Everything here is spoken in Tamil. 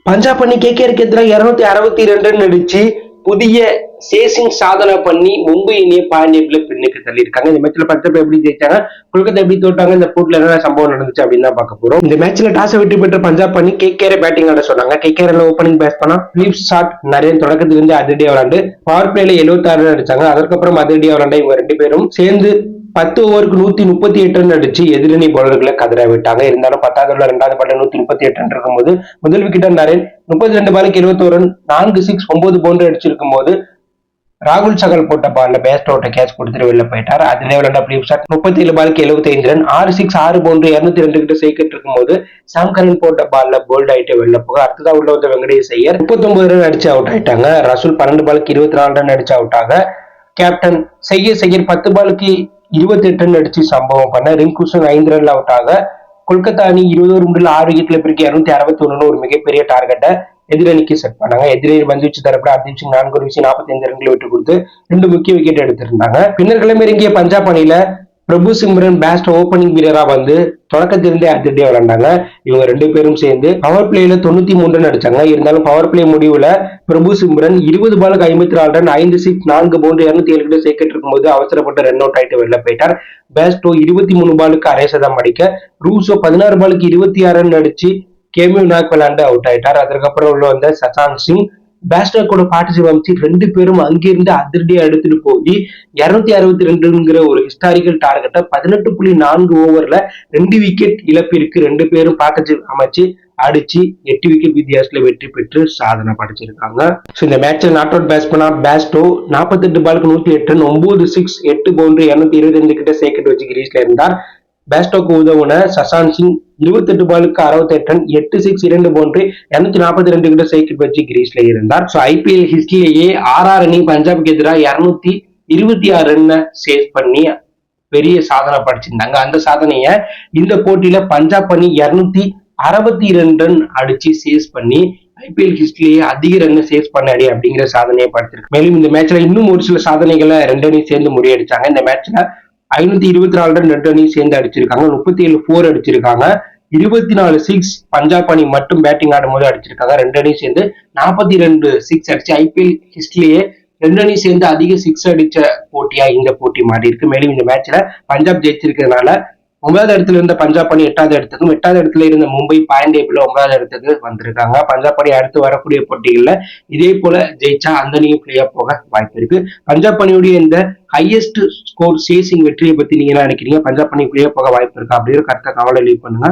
பஞ்சாப் அணி கேகேஆருக்கு எதிராக 262 ரன் அடிச்சு புதிய சேசிங் சாதனை பண்ணி மும்பை அணியை பாயிண்ட் பின்னுக்கு தள்ளியிருக்காங்க. இந்த மேட்ச்ல பஞ்சாப் எப்படி ஜெயிச்சாங்க, கொல்கத்தா எப்படி தோட்டாங்க, இந்த போட்டில என்ன சம்பவம் நடந்துச்சு அப்படின்னு தான் பார்க்க போறோம். இந்த மேட்ச்ல டாஸ் வெற்றி பெற்ற பஞ்சாப் அணி கேகேஆர் பேட்டிங் ஆட சொன்னாங்க. கேகேஆர் ஓப்பனிங் பேட்ஸ் பண்ணா பிலிப் ஷாட் நிறைய தொடக்கத்துல இருந்து அதிரடியா விளாண்டு பவர் பிளேல 76 ரன் அடிச்சாங்க. அதற்கப்புறம் அதிரடியா விளாண்ட இவங்க ரெண்டு பேரும் சேர்ந்து 10 ஓவருக்கு 138 ரன் அடிச்சு எதிரணி பவுலர்களை கதற விட்டாங்க. இருந்தாலும் 10வது ஓவர்ல 2வது பால்ல 138 ரன் இருக்கும்போது முதல் விக்கெட் நரேன் 32 பாலுக்கு 71 ரன் 4 6 9 பவுண்டரி அடிச்சிருக்கும் போது ராகுல் சகல் போட்ட பால்ல பேஸ்டோட்ட கேட்ச் கொடுத்துட்டு வெளில போயிட்டார். அதிலே விளையாண்ட பிலிப் ஷாட் 37 பாலுக்கு 75 ரன் 6 6 6 பவுண்டரி 202 கிட்ட சைக்கிட்டு இருக்கும்போது சாம் கரன் போட்ட பால்ல போல்ட் ஆயிட்டு வெளில போக அடுத்ததா உள்ள வந்த வெங்கடேஷ் ஐயர் 39 ரன் அடிச்சு அவுட் ஆயிட்டாங்க. ரசூல் 12 பாலுக்கு 24 ரன் அடிச்சு அவுட் ஆக கேப்டன் செய்யர் 10 பாலுக்கு 28 ரன் அடிச்சு சம்பவம் பண்ண ரிங்குசன் 5 ரன்ல அவுட் ஆக கொல்கத்தா அணி 20 ஓவர்ல 6 விக்கெட்ல பிறகு 261 ஒரு மிகப்பெரிய டார்கெட்டை எதிரணிக்கு செட் பண்ணாங்க. எதிரணி பந்து வச்சு தரப்பட ஹர்தீப் சிங் 4 ஒரு வீசி 45 ரன்களை விட்டு கொடுத்து 2 முக்கிய விக்கெட் எடுத்திருந்தாங்க. பின்னர் கிளம்பிறங்கிய பஞ்சாப் அணியில பிரபு சிம்ரன் பேஸ்ட் ஓப்பனிங் வீரரா வந்து தொடக்கத்திலிருந்தே அதிரடியா விளையாண்டாங்க. இவங்க ரெண்டு பேரும் சேர்ந்து பவர் பிளேல 93 ரன் அடிச்சாங்க. இருந்தாலும் பவர் பிளே முடிவுல பிரபு சிம்ரன் 20 பாலுக்கு 54 ரன் 5 6 4 பவுண்டரி 207 கிட்ட சேர்க்கிட்டு இருக்கும்போது அவசரப்பட்டு ரன் அவுட் ஆயிட்டு வெளில போயிட்டார். பேஸ்டோ 23 பாலுக்கு அரை சதம் அடிக்க ரூசோ 16 பாலுக்கு 26 ரன் அடிச்சு கேமியூ நாக் விளையாண்டு அவுட் ஆயிட்டார். அதற்கப்புறம் உள்ள வந்த சசாந்த் சிங் பேஸ்டர் கூட பார்ட்டிசிபேட் அமைச்சு ரெண்டு பேரும் அங்கிருந்து அதிரடியா எடுத்துட்டு போய் 262ங்கிற ஒரு ஹிஸ்டாரிக்கல் டார்கெட்டை 18.4 ஓவர்ல 2 விக்கெட் இழப்பிற்கு ரெண்டு பேரும் பார்ட்டிசிபேட் அமைச்சு அடிச்சு 8 விக்கெட் வித்தியாசத்துல வெற்றி பெற்று சாதனை படைச்சிருக்காங்க. இந்த மேட்ச்ல நாட் அவுட் பேட்ஸ் பண்ணா பேஸ்டோ 48 பாலுக்கு 108 ரன் 9 6 8 பவுண்டரி 222 கிட்ட சேக்கெட் வச்சு கிரீஸ்ல இருந்தார். பேஸ்டோக்கு உதவுன சசாந்த் சிங் 28 பாலுக்கு 68 ரன் 8 6 2 பவுண்டரி 242 கிட்ட சைக்கிள் வச்சு கிரீஸ்ல இருந்தார். ஐபிஎல் ஹிஸ்டரியிலேயே ஆர்ஆர் அணி பஞ்சாபுக்கு எதிராக 226 ரன்னை சேஸ் பண்ணி பெரிய சாதனை படைச்சிருந்தாங்க. அந்த சாதனைய இந்த போட்டியில பஞ்சாப் அணி 262 ரன் அடிச்சு சேஸ் பண்ணி ஐபிஎல் ஹிஸ்டரியிலேயே அதிக ரன் சேஸ் பண்ண அணி அப்படிங்கிற சாதனையை படைச்சிருக்கு. மேலும் இந்த மேட்ச்ல இன்னும் ஒரு சில சாதனைகளை ரெண்டு அணி சேர்ந்து முறியடிச்சாங்க. இந்த மேட்ச்ல 524 ரன் ரெண்டு அணியும் சேர்ந்து அடிச்சிருக்காங்க. 37 4 அடிச்சிருக்காங்க. 24 6 பஞ்சாப் அணி மட்டும் பேட்டிங் ஆடும் போது அடிச்சிருக்காங்க. ரெண்டு அணியும் சேர்ந்து 42 6 அடிச்சு ஐபிஎல் ஹிஸ்டரியிலேயே ரெண்டு அணி சேர்ந்து அதிக 6 அடிச்ச போட்டியா இந்த போட்டி மாறி இருக்கு. மேலும் இந்த மேட்ச்ல பஞ்சாப் ஜெயிச்சிருக்கிறதுனால 9வது இடத்துல இருந்த பஞ்சாப் அணி 8வது இடத்துக்கும் 8வது இடத்துல இருந்த மும்பை பாயிண்ட் டேபிள்ல 9வது இடத்துக்கு வந்திருக்காங்க. பஞ்சாப் அணி அடுத்து வரக்கூடிய போட்டிகள்ல இதே போல ஜெயிச்சா அந்த அணியும் பிளே ஆஃப் போக வாய்ப்பு இருக்கு. பஞ்சாப் அணியுடைய இந்த ஹையஸ்ட் ஸ்கோர் சேசிங் வெற்றியை பத்தி நீங்க என்ன நினைக்கிறீங்க? பஞ்சாப் அணி பிளே ஆஃப் போக வாய்ப்பு இருக்கா? அப்படிங்கிற கருத்தை கவலை லீவ் பண்ணுங்க.